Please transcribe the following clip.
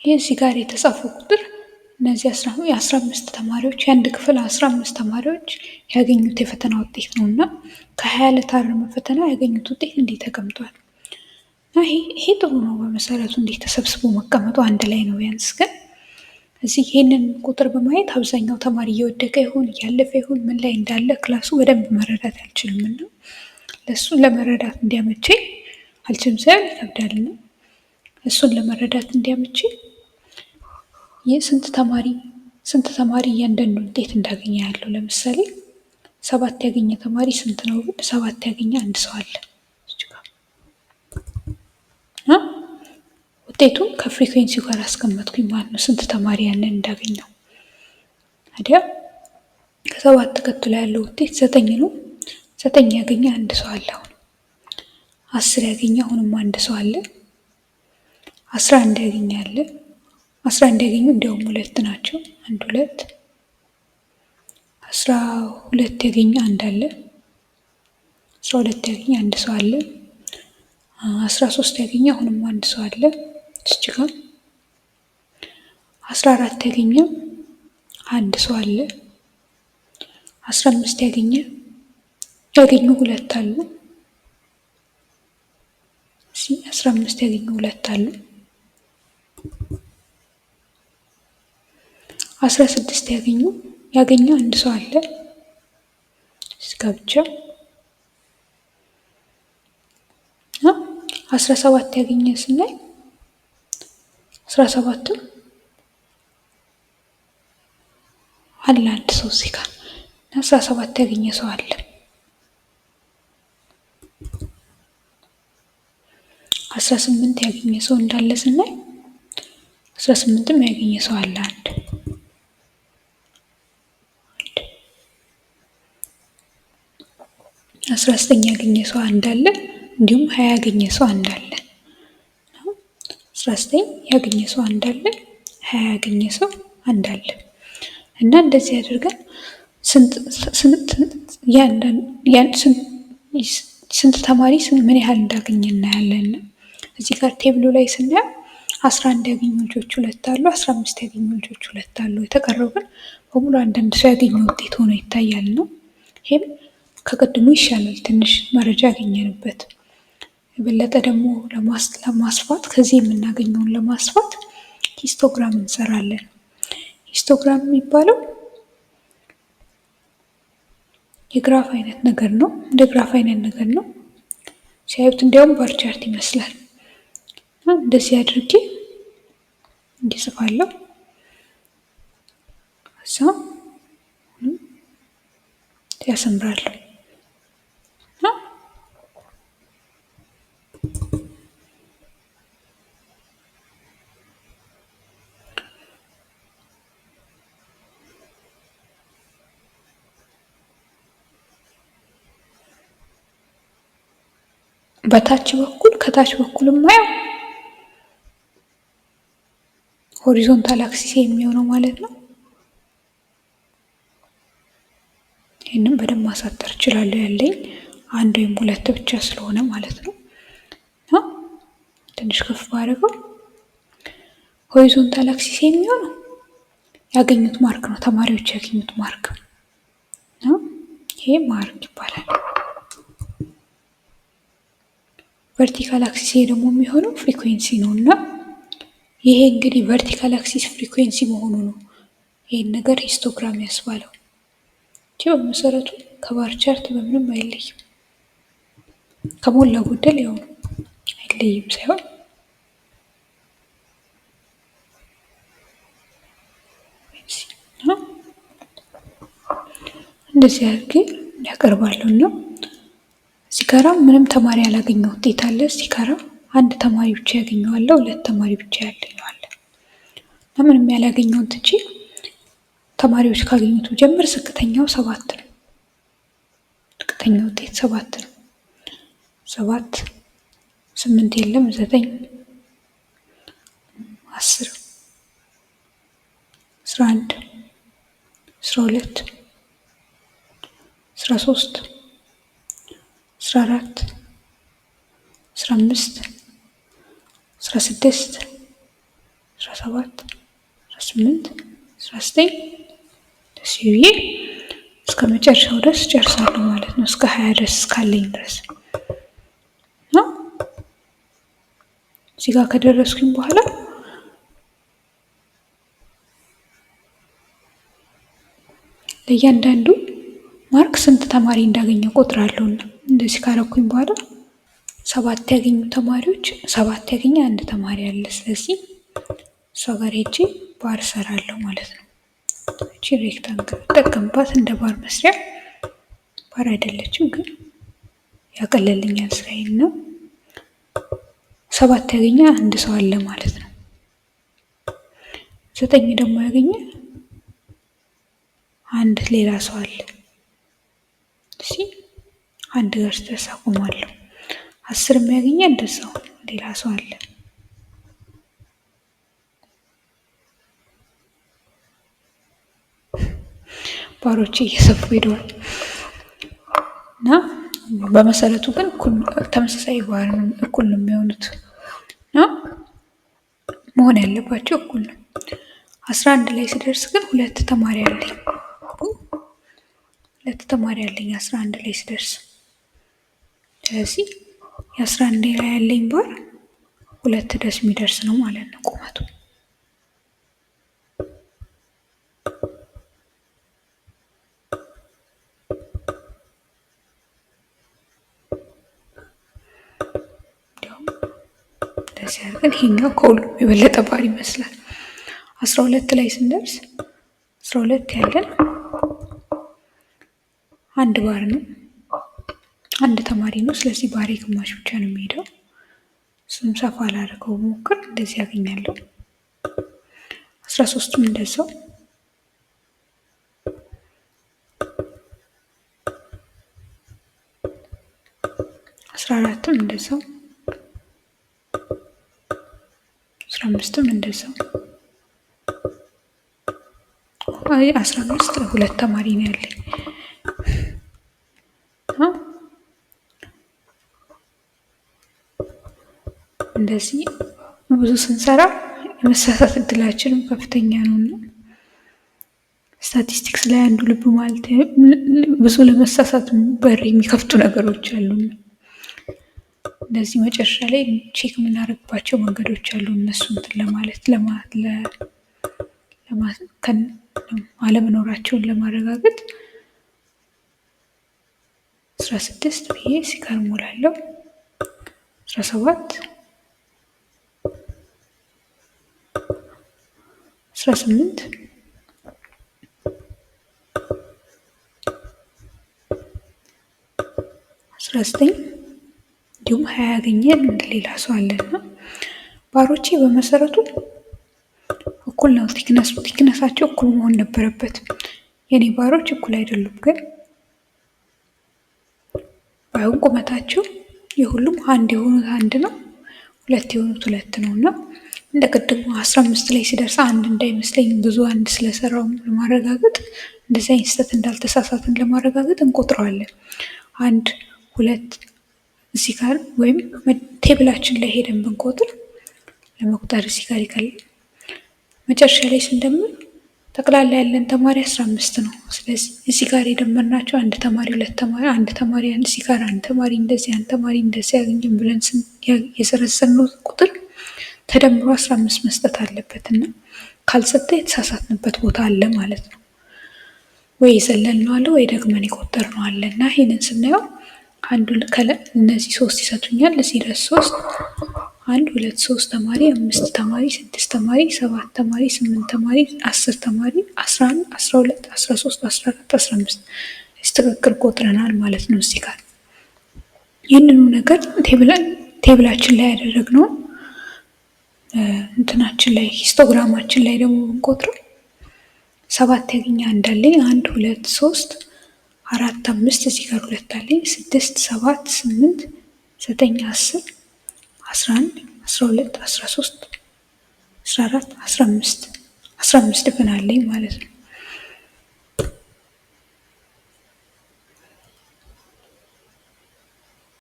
ይህ እዚህ ጋር የተጻፈው ቁጥር እነዚህ 15 ተማሪዎች የአንድ ክፍል 15 ተማሪዎች ያገኙት የፈተና ውጤት ነው እና ከ20 ለታረመ ፈተና ያገኙት ውጤት እንዲህ ተቀምጧል። ይሄ ጥሩ ነው በመሰረቱ እንዲህ ተሰብስቦ መቀመጡ አንድ ላይ ነው። ቢያንስ ግን እዚህ ይህንን ቁጥር በማየት አብዛኛው ተማሪ እየወደቀ ይሁን እያለፈ ይሁን ምን ላይ እንዳለ ክላሱ በደንብ መረዳት አልችልም እና ለእሱን ለመረዳት እንዲያመቸኝ አልችልም ሳይሆን ይከብዳልና እሱን ለመረዳት እንዲያመቸኝ ስንት ተማሪ እያንዳንዱ ውጤት እንዳገኘ ያለው ለምሳሌ 7 ያገኘ ተማሪ ስንት ነው? 7 ያገኘ አንድ ሰው አለ። ውጤቱን ከፍሪኩዌንሲው ጋር አስቀመጥኩኝ ማለት ነው። ስንት ተማሪ ያንን እንዳገኘው ታዲያ ከ7 ቀጥሎ ያለው ውጤት 9 ነው። 9 ያገኘ አንድ ሰው አለ። አሁን 10 ያገኘ አሁንም አንድ ሰው አለ። 11 ያገኘ አለ። 11 ያገኙ እንዲያውም 2 ናቸው። 1 2 12 ያገኘ አንድ አለ። 12 ያገኘ አንድ ሰው አለ። 13 ያገኘ አሁንም አንድ ሰው አለ። እዚህ ጋር 14 ያገኘ አንድ ሰው አለ። 15 ያገኙ 2 አሉ። 15 ያገኙ 2 አሉ። 16 ያገኘ አንድ ሰው አለ። እዚህ ጋር ብቻ 17 ያገኘ ስናይ 17 አለ አንድ ሰው እዚህ ጋር 17 ያገኘ ሰው አለ። 18 ያገኘ ሰው እንዳለ ስናይ 18ም ያገኘ ሰው አለ አንድ 19 ያገኘ ሰው አንድ አለ። እንዲሁም 20 ያገኘ ሰው አንድ አለ። 19 ያገኘ ሰው አንድ አለ። 20 ያገኘ ሰው አንድ አለ እና እንደዚህ አድርገን ስንት ተማሪ ምን ያህል እንዳገኘ እናያለን። እዚህ ጋር ቴብሉ ላይ ስናየው 11 ያገኙ ልጆች 2 አሉ። 15 ያገኙ ልጆች 2 አሉ። የተቀረው ግን በሙሉ አንዳንድ ሰው ያገኘው ውጤት ሆኖ ይታያል ነው። ይሄም ከቅድሙ ይሻላል፣ ትንሽ መረጃ ያገኘንበት። የበለጠ ደግሞ ለማስፋት ከዚህ የምናገኘውን ለማስፋት ሂስቶግራም እንሰራለን። ሂስቶግራም የሚባለው የግራፍ አይነት ነገር ነው። እንደ ግራፍ አይነት ነገር ነው። ሲያዩት እንዲያውም ባር ቻርት ይመስላል። እንደዚህ አድርጌ እንዲጽፋለሁ እዛ ያሰምራለሁ። በታች በኩል ከታች በኩል ማየው ሆሪዞንታል አክሲስ የሚሆነው ማለት ነው። ይህንም በደንብ ማሳጠር እችላለሁ፣ ያለኝ 1 ወይም 2 ብቻ ስለሆነ ማለት ነው። ትንሽ ከፍ ባደረገው ሆሪዞንታል አክሲስ የሚሆነው ያገኙት ማርክ ነው። ተማሪዎች ያገኙት ማርክ ነው። ይሄ ማርክ ይባላል። ቨርቲካል አክሲስ ደግሞ የሚሆነው ፍሪኩዌንሲ ነው እና ይሄ እንግዲህ ቨርቲካል አክሲስ ፍሪኩዌንሲ መሆኑ ነው ይሄን ነገር ሂስቶግራም ያስባለው። በመሰረቱ ከባር ቻርት በምንም አይለይም። ከሞላ ጎደል ያው ነው፣ አይለይም ሳይሆን እንደዚህ አድርጌ ያቀርባለሁ እና እዚህ ጋራ ምንም ተማሪ ያላገኘው ውጤት አለ። እዚህ ጋራ 1 ተማሪ ብቻ ያገኘዋል፣ 2 ተማሪ ብቻ ያገኘዋል። ምንም ያላገኘውን ትቼ ተማሪዎች ካገኙት ጀምር ዝቅተኛው 7 ነው። ዝቅተኛው ውጤት 7 ነው። 7 8 የለም 9 10 11 12 13 14 15 16 17 18 19 ደስ ብዬ እስከ መጨረሻው ድረስ ጨርሳለሁ ማለት ነው። እስከ 20 ድረስ እስካለኝ ድረስ ነው። እዚህ ጋር ከደረስኩኝ በኋላ ለእያንዳንዱ ማርክ ስንት ተማሪ እንዳገኘ ቆጥራለሁና እንደዚህ ካረኩኝ በኋላ 7 ያገኙ ተማሪዎች 7 ያገኘ አንድ ተማሪ አለ። ስለዚህ እሷ ጋር ሄጄ ባር እሰራለሁ ማለት ነው። እቺ ሬክታንግል ተጠቀምባት እንደ ባር መስሪያ ባር አይደለችም ግን ያቀለልኛል ስራዬን ነው። 7 ያገኘ አንድ ሰው አለ ማለት ነው። 9 ደግሞ ያገኘ አንድ ሌላ ሰው አለ። እሺ አንድ ጋር ድረስ አቆማለሁ። 10 የሚያገኘ እንደዛው ሌላ ሰው አለ። ባሮች እየሰፉ ሄደዋል እና በመሰረቱ ግን ተመሳሳይ ባር ነው፣ እኩል ነው የሚሆኑት እና መሆን ያለባቸው እኩል ነው። 11 ላይ ስደርስ ግን ሁለት ተማሪ አለኝ 11 ላይ ስደርስ። ስለዚህ የ11 ላይ ያለኝ ባር 2 ድረስ የሚደርስ ነው ማለት ነው ቁመቱ። እንደዚህ አድርገን ይሄኛው ከሁሉም የበለጠ ባር ይመስላል። 12 ላይ ስንደርስ 12 ያለን አንድ ባር ነው፣ አንድ ተማሪ ነው። ስለዚህ ባሬ ግማሽ ብቻ ነው የሚሄደው። እሱም ሰፋ ላደርገው ሞክር እንደዚህ ያገኛለሁ። 13ም እንደዛው 14ም እንደዛው 15ም እንደዛው 15 ሁለት ተማሪ ነው ያለኝ። እንደዚህ ብዙ ስንሰራ የመሳሳት እድላችንም ከፍተኛ ነውና ስታቲስቲክስ ላይ አንዱ ልብ ማለት ብዙ ለመሳሳት በር የሚከፍቱ ነገሮች አሉና እንደዚህ መጨረሻ ላይ ቼክ የምናደርግባቸው መንገዶች አሉ። እነሱ እንትን ለማለት አለመኖራቸውን ለማረጋገጥ 16 ብዬ ሲጋር ሞላለሁ። 17 18 19 እንዲሁም 20 ያገኘን ሌላ ሰው አለና ባሮቼ በመሰረቱ እኩል ነው። ቲክነሳቸው እኩል መሆን ነበረበት። የኔ ባሮች እኩል አይደሉም፣ ግን ባይሆን ቁመታቸው የሁሉም አንድ የሆኑት አንድ ነው፣ ሁለት የሆኑት ሁለት ነው እና እንደ ቅድሙ 15 ላይ ሲደርስ አንድ እንዳይመስለኝ ብዙ አንድ ስለሰራው ለማረጋገጥ እንደዚህ አይነት ስህተት እንዳልተሳሳትን ለማረጋገጥ እንቆጥረዋለን። 1 2 እዚህ ጋር ወይም ቴብላችን ላይ ሄደን ብንቆጥር ለመቁጠር እዚህ ጋር ይቀላል። መጨረሻ ላይ ስንደምር ጠቅላላ ያለን ተማሪ 15 ነው። ስለዚህ እዚህ ጋር የደመርናቸው አንድ ተማሪ ሁለት ተማሪ አንድ ተማሪ እዚህ ጋር አንድ ተማሪ እንደዚህ አንድ ተማሪ እንደዚህ ያገኘን ብለን የሰረዘርነው ቁጥር ተደምሮ 15 መስጠት አለበት እና ካልሰጠ የተሳሳትንበት ቦታ አለ ማለት ነው። ወይ የዘለልነው አለ ወይ ደግመን የቆጠርነው አለ እና ይሄንን ስናየው እነዚህ 3 ይሰጡኛል። እዚህ ድረስ 3 1 2 3 ተማሪ 5 ተማሪ 6 ተማሪ 7 ተማሪ 8 ተማሪ 10 ተማሪ 11 12 13 14 15 ትክክል ቆጥረናል ማለት ነው። እዚህ ጋር ይህንኑ ነገር ቴብላችን ላይ ያደረግነው እንትናችን ላይ ሂስቶግራማችን ላይ ደግሞ ብንቆጥረው 7 ያገኘ እንዳለኝ 1 2 3 4 5 እዚህ ጋር 2 አለኝ 6 7 8 9 10 11 12 13 14 15 ድፍን አለኝ ማለት ነው።